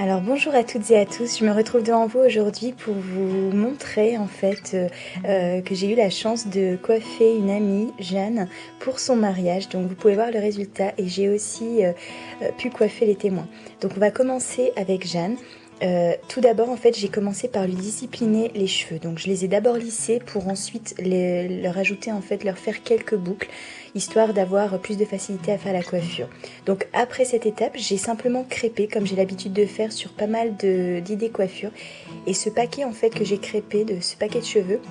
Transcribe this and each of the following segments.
Alors bonjour à toutes et à tous, je me retrouve devant vous aujourd'hui pour vous montrer en fait que j'ai eu la chance de coiffer une amie, Jeanne, pour son mariage. Donc vous pouvez voir le résultat et j'ai aussi pu coiffer les témoins. Donc on va commencer avec Jeanne. Tout d'abord en fait j'ai commencé par lui discipliner les cheveux, donc je les ai d'abord lissés pour ensuite leur ajouter en fait, leur faire quelques boucles histoire d'avoir plus de facilité à faire la coiffure. Donc après cette étape j'ai simplement crêpé comme j'ai l'habitude de faire sur pas mal d'idées coiffure, et ce paquet en fait que j'ai crêpé de ce paquet de cheveux,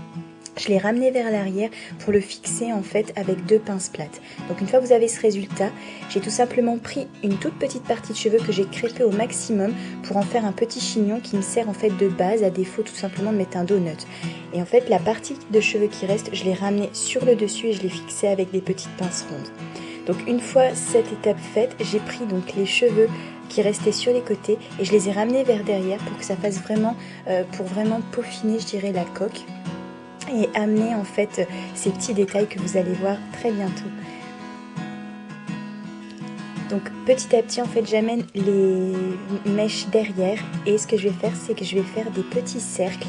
je l'ai ramené vers l'arrière pour le fixer en fait avec 2 pinces plates. Donc une fois que vous avez ce résultat, j'ai tout simplement pris une toute petite partie de cheveux que j'ai crêpé au maximum pour en faire un petit chignon qui me sert en fait de base, à défaut tout simplement de mettre un donut. Et en fait la partie de cheveux qui reste, je l'ai ramené sur le dessus et je l'ai fixé avec des petites pinces rondes. Donc une fois cette étape faite, j'ai pris donc les cheveux qui restaient sur les côtés et je les ai ramenés vers derrière pour que ça fasse vraiment, pour vraiment peaufiner je dirais la coque et amener en fait ces petits détails que vous allez voir très bientôt. Donc petit à petit en fait j'amène les mèches derrière et ce que je vais faire c'est que je vais faire des petits cercles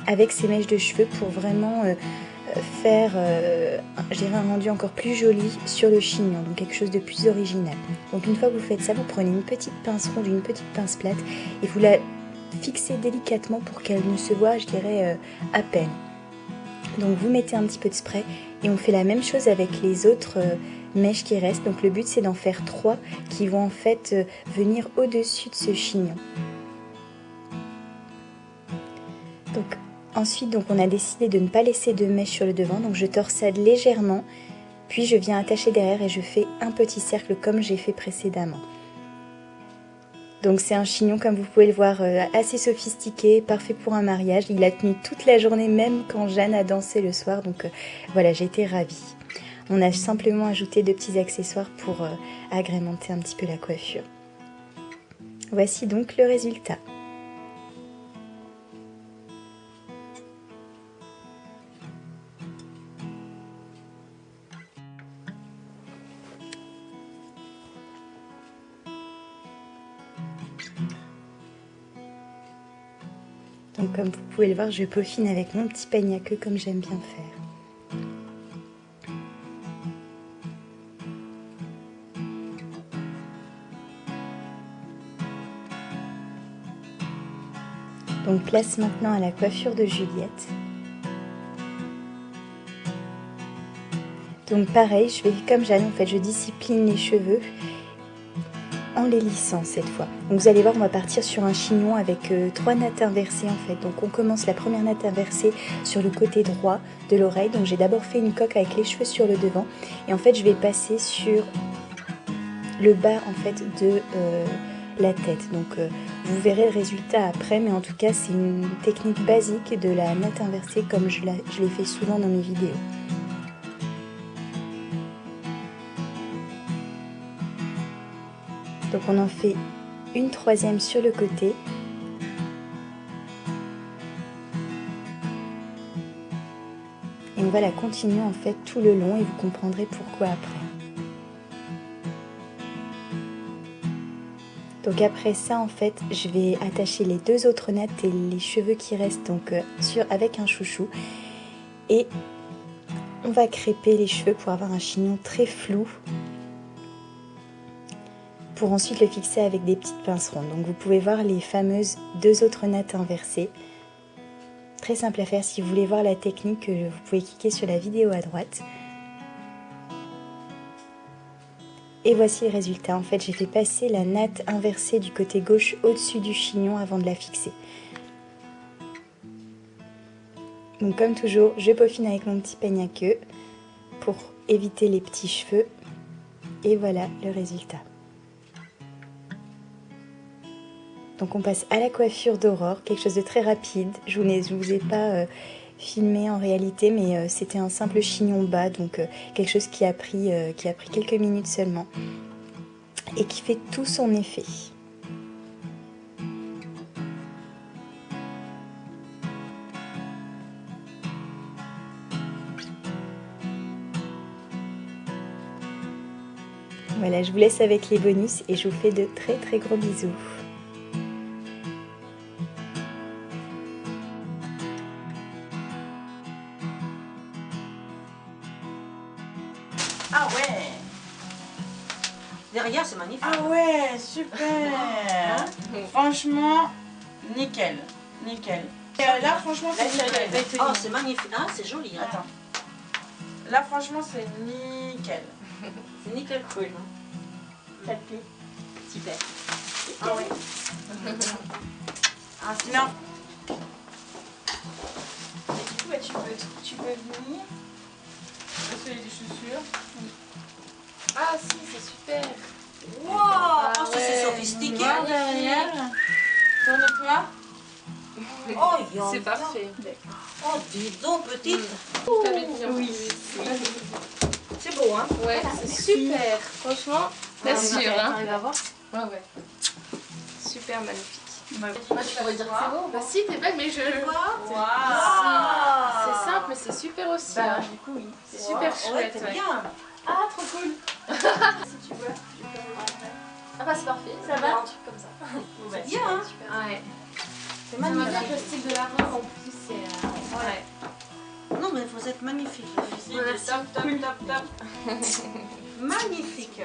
avec ces mèches de cheveux pour vraiment faire je dirais un rendu encore plus joli sur le chignon, donc quelque chose de plus original. Donc une fois que vous faites ça, vous prenez une petite pince ronde, une petite pince plate et vous la fixez délicatement pour qu'elle ne se voit je dirais à peine. Donc vous mettez un petit peu de spray et on fait la même chose avec les autres mèches qui restent. Donc le but c'est d'en faire 3 qui vont en fait venir au-dessus de ce chignon. Donc ensuite donc on a décidé de ne pas laisser de mèches sur le devant, donc je torsade légèrement, puis je viens attacher derrière et je fais un petit cercle comme j'ai fait précédemment. Donc c'est un chignon comme vous pouvez le voir assez sophistiqué, parfait pour un mariage. Il a tenu toute la journée même quand Jeanne a dansé le soir, donc voilà, j'ai été ravie. On a simplement ajouté 2 petits accessoires pour agrémenter un petit peu la coiffure. Voici donc le résultat. Donc comme vous pouvez le voir, je peaufine avec mon petit peigne à queue comme j'aime bien faire. Donc place maintenant à la coiffure de Juliette. Donc pareil, je fais comme Jeanne, en fait je discipline les cheveux en les lissant cette fois. Donc vous allez voir, on va partir sur un chignon avec 3 nattes inversées en fait. Donc on commence la première natte inversée sur le côté droit de l'oreille. Donc j'ai d'abord fait une coque avec les cheveux sur le devant et en fait je vais passer sur le bas en fait de la tête. Donc vous verrez le résultat après, mais en tout cas c'est une technique basique de la natte inversée comme je l'ai fait souvent dans mes vidéos. Donc on en fait une troisième sur le côté. Et on va la continuer en fait tout le long et vous comprendrez pourquoi après. Donc après ça en fait je vais attacher les 2 autres nattes et les cheveux qui restent donc avec un chouchou. Et on va crêper les cheveux pour avoir un chignon très flou, pour ensuite le fixer avec des petites pinces rondes. Donc vous pouvez voir les fameuses 2 autres nattes inversées. Très simple à faire, si vous voulez voir la technique, vous pouvez cliquer sur la vidéo à droite. Et voici le résultat. En fait, j'ai fait passer la natte inversée du côté gauche au-dessus du chignon avant de la fixer. Donc comme toujours, je peaufine avec mon petit peigne à queue pour éviter les petits cheveux. Et voilà le résultat. Donc on passe à la coiffure d'Aurore, quelque chose de très rapide. Je ne vous ai pas filmé en réalité, mais c'était un simple chignon bas, donc quelque chose qui a pris quelques minutes seulement et qui fait tout son effet. Voilà, je vous laisse avec les bonus et je vous fais de très très gros bisous. derrière, c'est magnifique. Ah ouais, super. Franchement, nickel. Nickel. Et là, franchement, c'est nickel. Oh, c'est magnifique. Ah, c'est joli. Hein. Attends. Là, franchement, c'est nickel. C'est nickel cool. Ça te plaît? Super. Ah ouais. Ah, sinon. Et du coup, bah, tu peux venir. Essayer des chaussures. Ah si, c'est super. Wow, Ah oh, ça, c'est sophistiqué. Voir derrière. Tourne-toi. Oh, C'est parfait. Oh, dis donc, petite. Oui. C'est beau, hein? Ouais, c'est super. Franchement, t'assures, hein? T'arrives à voir? Ouais, ouais. Super magnifique. Bah, Tu pourrais dire que c'est beau. Bah si, t'es belle, mais je... Waouh. C'est simple, mais c'est super aussi. Bah, hein. du coup, oui. C'est super Ouais, chouette. c'est Ouais. bien. Ah, trop cool. Si tu veux, tu peux me montrer. Ah bah c'est parfait. Ça va? Un truc comme ça. C'est bien, hein? Super. Ouais. C'est Ça va bien magnifique. avec le style de la robe en plus. C'est... Ouais. Non, mais vous êtes magnifique. Merci. Top, top, top, top. Magnifique.